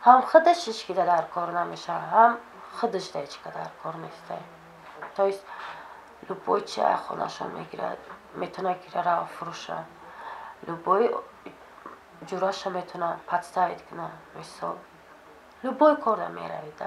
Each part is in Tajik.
هم خودش هیچ در کار نمیشه، هم خودش هیچ در کار نیسته. То есть любой чай خونه‌شو میگیره، میتونه گیره را فروشه، любой جوراشو میتونه подставить کنه، مثلا любой کار میروید.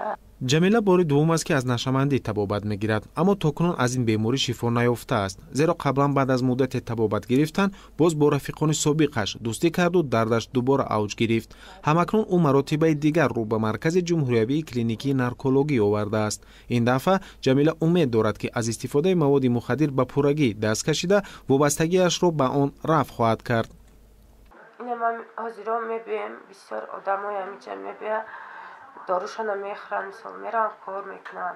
جمیله بار دوم است که از نشامندی تبابت میگیرد، اما تاکنون از این بیماری شفا نیافته است، زیرا قبلا بعد از مدت تبابت گرفتن باز با رفیقان سابقش دوستی کرد و دردش دوباره اوج گرفت. همکنون او مراتب دیگر رو به مرکز جمهوریوی کلینیکی نارکولوژی آورده است. این دفعه جمیله امید دارد که از استفاده مواد مخدر به پورگی دست کشیده وابستگیش رو به آن رفع خواهد کرد. من حاضرام میبینم بسیار آدمای همینجا میبینم داروشان میخورن، مثلا میرن کار میکنن،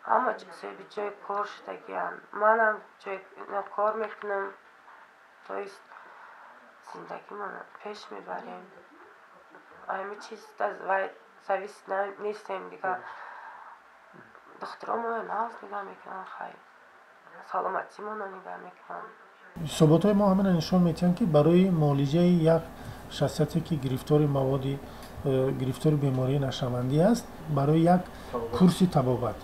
اما به جای کار شدگیان، منم جای کار میکنم، تو است زندگی من پیش میبریم. همه چیز از وای سرویس نیستیم دیگه. دخترام ناز نگاه میکنن، خیلی سلامتی من نگاه میکنن. ثبات‌های ما همین نشون میدن که برای معالجه یک شخصیتی که گرفتار بیماری نشامندی است، برای یک کورس تبابت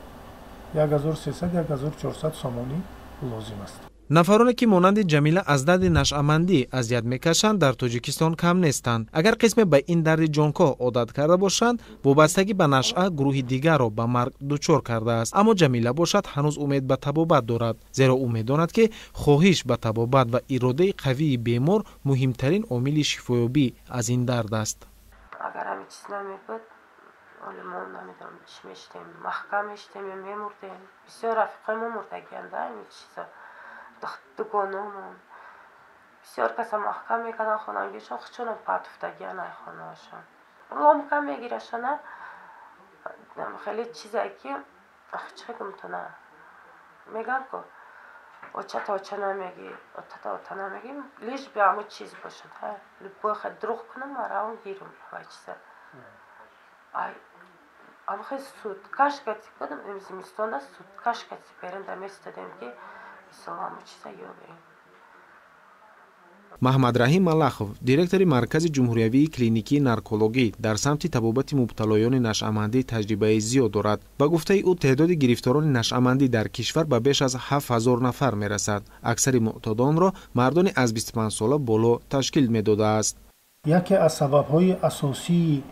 1300-1400 سامانی لازم است. نفرانی که مانند جمیله از درد نشامندی اذیت میکشند در تاجیکستان کم نیستند. اگر قسم به این درد جانکاه عادت کرده باشند، وابستگی به نشأه گروه دیگر را به مرگ دچار کرده است. اما جمیله باشد هنوز امید به تبابت دارد، زیرا او میداند که خواهش به تبابت و اراده قوی بیمار مهمترین عامل شفایابی از این درد است. اگر همین چیز نمیبود، ولی ما نمیدونم چی میشتیم، محکم میشتیم یا میمردیم. بسیار رفیقای ما مردگیند همین چیزا، دوگانمون بسیار کسا محکم میکنن خانگیشون، خچونم پرتفتگیان های خانهاشون محکم میگیرشن. خیلی چیزایی که چه گمتونه میگن که اوچه تا اوچه نمیگی، اوچه تا اوچه نمیگی، لیش به همه چیز باشد. باید خیلی دروغ کنم و روان گیرم های چیزا. اما خیلی سود کش کسی بودم، زمستان سود کش کسی برنده میستدیم که همه چیزا یابیم. محمد رحیم ملخов، دиректори маркази ҷумҳуриявии клиникии наркологӣ дар самти табобати мубталоёни нашъамандӣ таҷрибаи зиёд дорад. ба гуфтаи ӯ теъдоди гирифторони нашъамандӣ дар кишвар ба беш аз 7000 нафар мерасад. аксари муътадонро мардони аз 25 сола боло ташкил медодааст. яке аз сабабҳои асосии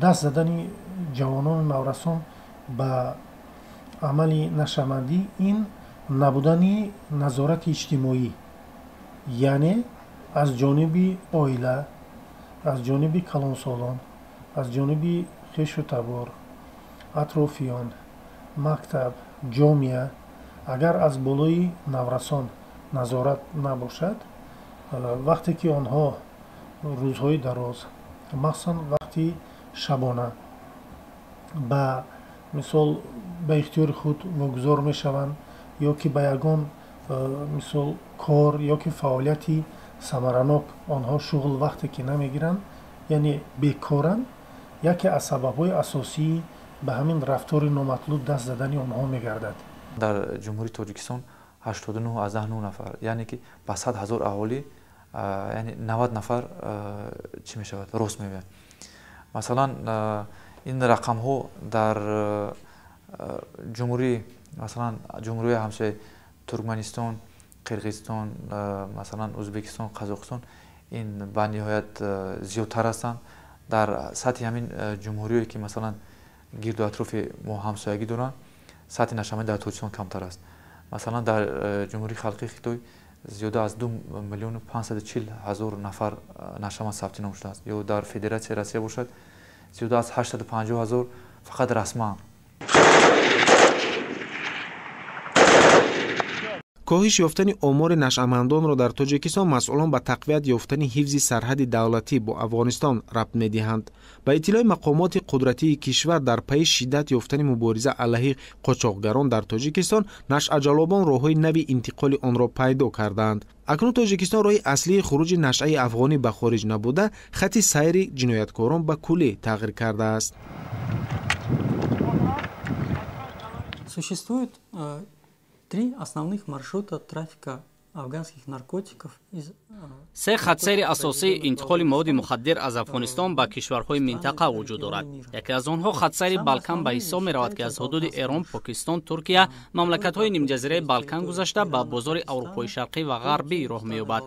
даст задани ҷавонони наврасон ба амали нашъамандӣ ин набудани назорати иҷтимоӣ, яъне аз ҷониби оила, аз ҷониби калонсолон, аз ҷониби хешу табор, атрофиён, мактаб, ҷомеа. агар аз болои наврасон назорат набошад, вақте ки онҳо рӯзҳои дароз, махсусан вақти шабона ба мисол ба ихтиёри худ вогузор мешаванд, ё ки ба ягон мисол кор ё ки фаъолияти самаранок онҳо шуғл вақте ки намегиранд, яъне бекоранд, яке аз сабабҳои асосии ба ҳамин рафтори номатлуб даст задани онҳо мегардад. дар ҷумҳурии тоҷикистон 89 нафар, яъне ки ба 100 000 аҳолӣ, яъне 90 нафар чӣ мешавад, рост меояд. масалан ин рақамҳо дар ҷумҳурии масалан ҷумҳурии ҳамсояи туркманистон, қирғизистон, масалан ӯзбекистон, қазоқистон ин ба ниҳоят зиёдтар ҳастанд. дар сатҳи ҳамин ҷумҳуриҳое ки масалан гирду атрофи мо ҳамсоягӣ доранд, сатҳи нашъамандӣ дар тоҷикистон камтар аст. масалан дар ҷумҳурии халқии хитой зиёда аз 2 миллиону 540 ҳазор нафар нашъаманд сабти ном шудааст. ё дар федератсияи Россия бошад, зиёда аз 850 ҳазор фақат расман. коҳиш ёфтани омори нашъамандонро дар тоҷикистон масъулон ба тақвият ёфтани ҳифзи сарҳади давлатӣ бо афғонистон рабт медиҳанд. ба иттилои мақомоти қудратии кишвар, дар пайи шиддат ёфтани мубориза алайҳи қочоқгарон дар тоҷикистон, нашъаҷалобон роҳҳои нави интиқоли онро пайдо кардаанд. акнун тоҷикистон роҳи аслии хуруҷи нашъаи афғонӣ ба хориҷ набуда, хати сайри ҷинояткорон ба куллӣ тағйир кардааст. Существует 3 основных маршрута трафика афганских наркотиков из се хатсери асосии интиқоли маводи мухаддир аз Афғонистон ба кишварҳои минтақа вуҷуд дорад. Яке аз онҳо хатсери Балкан ба ҳисоб меравад, ки аз ҳудуди Эрон, Покистон, Туркия, мамлакатҳои нимҷазираи Балкан гузашта ба бозори Аврупои шарқӣ ва ғарбӣ роҳ меёбад.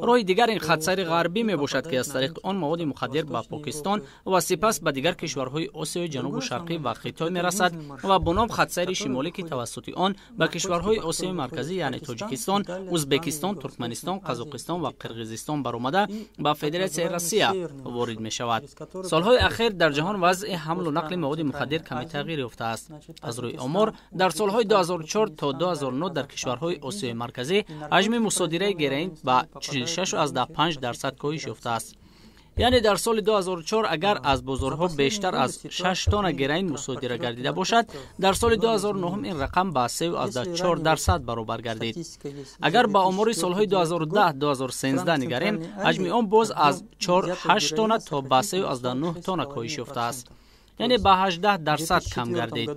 роҳи дигар ин хатсари ғарбӣ мебошад, ки аз тариқи он маводи мухаддир ба Покистон ва сипас ба дигар кишварҳои Осиёи ҷанубу шарқӣ ва Хитой мерасад ва бо ном хатсари шимолӣ, ки тавассути он ба кишварҳои Осиёи марказӣ, яъне Тоҷикистон, Узбекистон, Туркманистон, Қазоқистон ва Қирғизистон баромада ба Федератсияи Россия ворид мешавад. солҳои ахир дар ҷаҳон вазъи ҳамлу нақли маводи мухаддир каме тағйир ёфтааст. аз рӯи омор дар солҳои 2004 то 2009 дар кишварҳои Осиёи марказӣ ҳаҷми мусодираи героин ба 46.5% коҳиш ёфтааст. яъне дар соли 2004 агар аз бозорҳо бештар аз 6 тонна героин мусодира гардида бошад, дар соли 2009 ин рақам ба 3.4% баробар гардид. агар ба омори солҳои 2010-2013 нигарем, ҳаҷми он боз аз 4.8 тонна то ба 3.9 тонна коҳиш ёфтааст, яъне ба 18% кам гардид.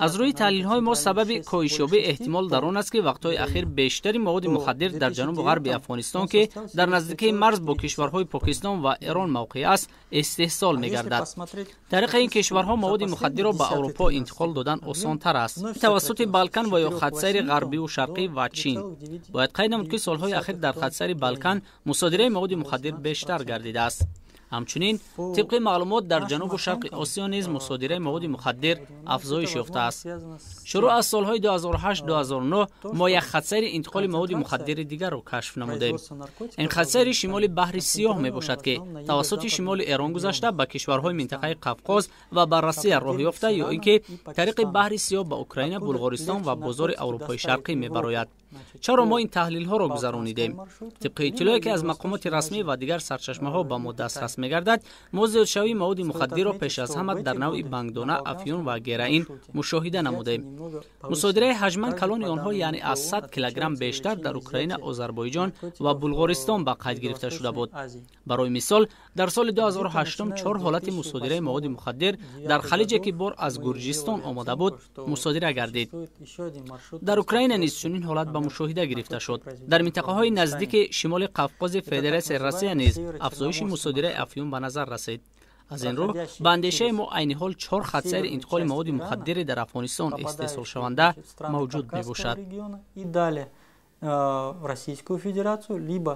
аз рӯи таҳлилҳои мо сабаби коҳишёбӣ эҳтимол дар он аст, ки вақтҳои ахир бештари маводи мухаддир дар ҷанубу ғарби Афғонистон, ки дар наздикии марз бо кишварҳои Покистон ва Эрон мавқеъ аст, истеҳсол мегардад. тариқи ин кишварҳо маводи мухаддирро ба Аврупо интиқол додан осонтар аст, тавассути Балкан ва ё хатсайри ғарбиву шарқӣ ва Чин. бояд қайд намуд, ки солҳои ахир дар хатсайри Балкан мусодираи маводи мухаддир бештар гардидааст. ҳамчунин тибқи маълумот дар ҷанубу шарқи Осиё низ мусодираи маводи мухаддир афзоиш ёфтааст. шуруъ аз солҳои 2008-2009 мо як хатсайри интиқоли маводи мухаддири дигарро кашф намудем. ин хатсайри шимоли баҳри Сиёҳ мебошад, ки тавассути шимоли Эрон гузашта ба кишварҳои минтақаи Қавқоз ва ба Россия роҳ ёфта, ё ин ки тариқи баҳри Сиёҳ ба Украина, Булғористон ва бозори Аврупои шарқӣ мебарояд. чаро мо ин таҳлилҳоро гузаронидем? тибқи иттилое, ки аз мақомоти расмӣ ва дигар сарчашмаҳо ба мо дастрас мегардад, мо зиёдшавии маводи мухаддирро пеш аз ҳама дар навъи бангдона, афён ва героин мушоҳида намудем. мусодираи ҳаҷман калони онҳо, яъне аз 100 килограмм бештар дар Украина, Озарбойҷон ва Булғористон ба қайд гирифта шуда буд. барои мисол, дар соли 2008 4 ҳолати мусодираи маводи мухаддир дар халиҷе, ки бор аз Гурҷистон омода буд, мусодира гардид. дар Украина низ чунин ҳолат ба мушоҳида гирифта шуд. дар минтақаҳои наздики шимоли Қавқози Федератсияи Россия низ афзоиши мусодираи афён ба назар расид. аз ин рӯ ба андешаи мо айни ҳол 4 хатсайри интиқоли маводи мухаддире дар Афғонистон истеҳсолшаванда мавҷуд мебошад. И далее в Российскую Федерацию, либо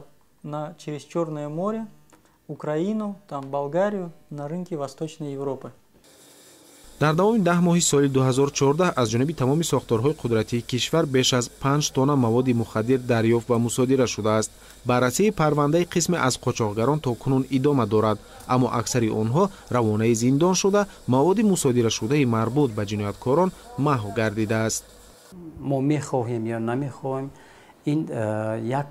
через Черное море, Украину, там Болгарию, на рынке Восточной Европы. дар давоми 10 моҳи соли 2014 аз ҷониби тамоми сохторҳои қудратии кишвар беш аз 5 тонна маводи мухаддир дарёфт ва мусодира шудааст. баррасии парвандаи қисме аз қочоқгарон то кунун идома дорад, аммо аксари онҳо равонаи зиндон шуда, маводи мусодирашудаи марбут ба ҷинояткорон маҳв гардидааст. мо мехоҳем ё намехоҳем, ин як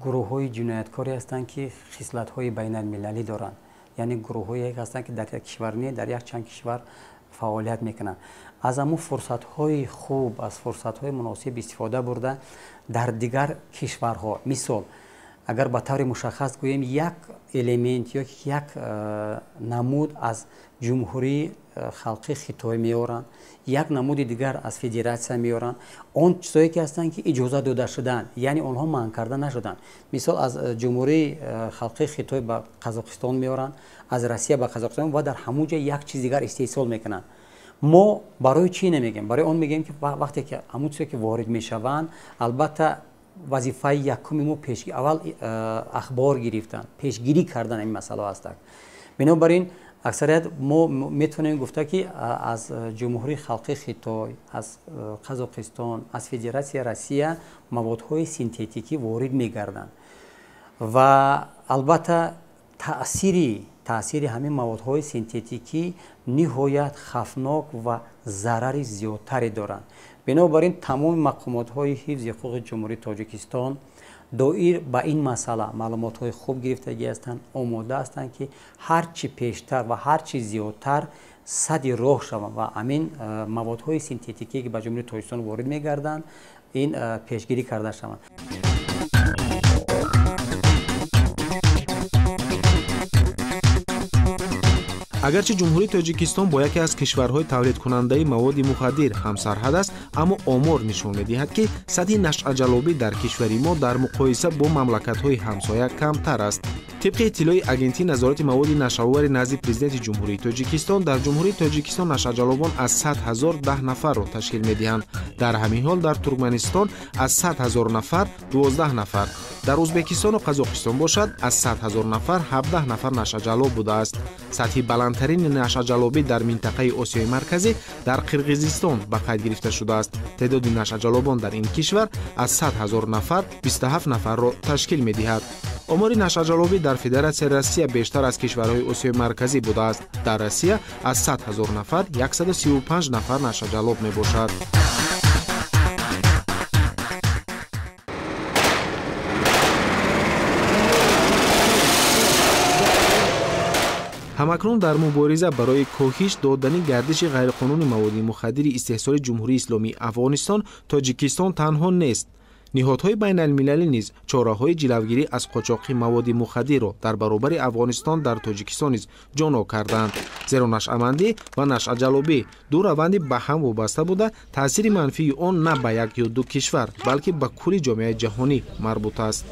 гурӯҳҳои ҷинояткорӣ ҳастанд, ки хислатҳои байналмилалӣ доранд, яъне гурӯҳҳое ҳастанд, ки дар як кишвар не, дар якчанд кишвар фаъолият мекунанд. аз ҳамун фурсатҳои хуб, аз фурсатҳои муносиб истифода бурда дар дигар кишварҳо, мисол агар ба таври мушаххас гӯем як элемент ё як намуд аз ҷумҳурии халқи Хитой меоранд, як намуди дигар аз федератсия меоранд, он чизое ки ҳастанд, ки иҷоза дода шуданд, яъне онҳо манъ карда нашуданд. мисол аз ҷумҳурии халқи Хитой ба Қазоқистон меоранд, аз Россия ба Қазоқистон ва дар ҳамун ҷо як чиз дигар истеҳсол мекунанд. мо барои чӣ намегем? барои он мегем, ки вақте ки ҳамун чизе ки ворид мешаванд, албатта вазифаи якуми мо аввал ахбор гирифтан, пешгирӣ кардан ин масъала ҳастак. бинобар ин аксарият мо метавонем гуфта, ки аз ҷумҳурии халқи Хитой, аз Қазоқистон, аз Федератсияи Россия маводҳои синтетикӣ ворид мегарданд ва албатта таъсири ҳамин маводҳои синтетикӣ ниҳоят хафнок ва зарари зиёдтаре доранд. бинобар ин тамоми мақомотҳои ҳифзи ҳуқуқи ҷумҳурии Тоҷикистон доир ба ин масъала маълумотҳои хуб гирифтагӣ ҳастанд, омода ҳастанд, ки ҳарчи пештар ва ҳарчи зиёдтар садди роҳ шаванд ва амин маводҳои синтетикие ки ба ҷумҳурии Тоҷикистон ворид мегарданд, ин пешгирӣ карда шаванд. агарчи ҷумҳурии тоҷикистон бо яке аз кишварҳои тавлидкунандаи маводи мухаддир ҳамсарҳад аст, аммо омор нишон медиҳад, ки сатҳи нашъаҷалобӣ дар кишвари мо дар муқоиса бо мамлакатҳои ҳамсоя камтар аст. тибқи иттилои агентии назорати маводи нашъавари назди президенти ҷумҳурии тоҷикистон, дар ҷумҳурии тоҷикистон нашъаҷалобон аз 100 000 10 нафарро ташкил медиҳанд. дар ҳамин ҳол дар туркманистон аз 100 000 нафар 12 нафар, дар ӯзбекистону қазоқистон бошад аз 100 000 нафар 17 нафар нашъаҷалоб будааст. сатҳи баландтарини нашъаҷалобӣ дар минтақаи осиёи марказӣ дар қирғизистон ба қайд гирифта шудааст. теъдоди нашъаҷалобон дар ин кишвар аз 100 000 нафар 27 нафарро ташкил медиҳад. омори нашъаҷалобӣ дар Федератсияи Россия бештар аз кишварҳои осиёи марказӣ будааст. дар Россия аз 100 000 нафар 135 нафар нашъаҷалоб мебошад. ҳамакнун дар мубориза барои коҳиш додани гардиши ғайриқонунии маводи мухаддири истеҳсоли ҷумҳурии исломии Афғонистон, Тоҷикистон танҳо нест. ниҳодҳои байналмилалӣ низ чораҳои ҷилавгирӣ аз қочоқи маводи мухаддирро дар баробари Афғонистон дар Тоҷикистон низ ҷоно карданд. зеро нашъамандӣ ва нашъаҷалобӣ ду раванди ба ҳам вобаста буда, таъсири манфии он на ба як ё ду кишвар, балки ба кулли ҷомеаи ҷаҳонӣ марбут аст.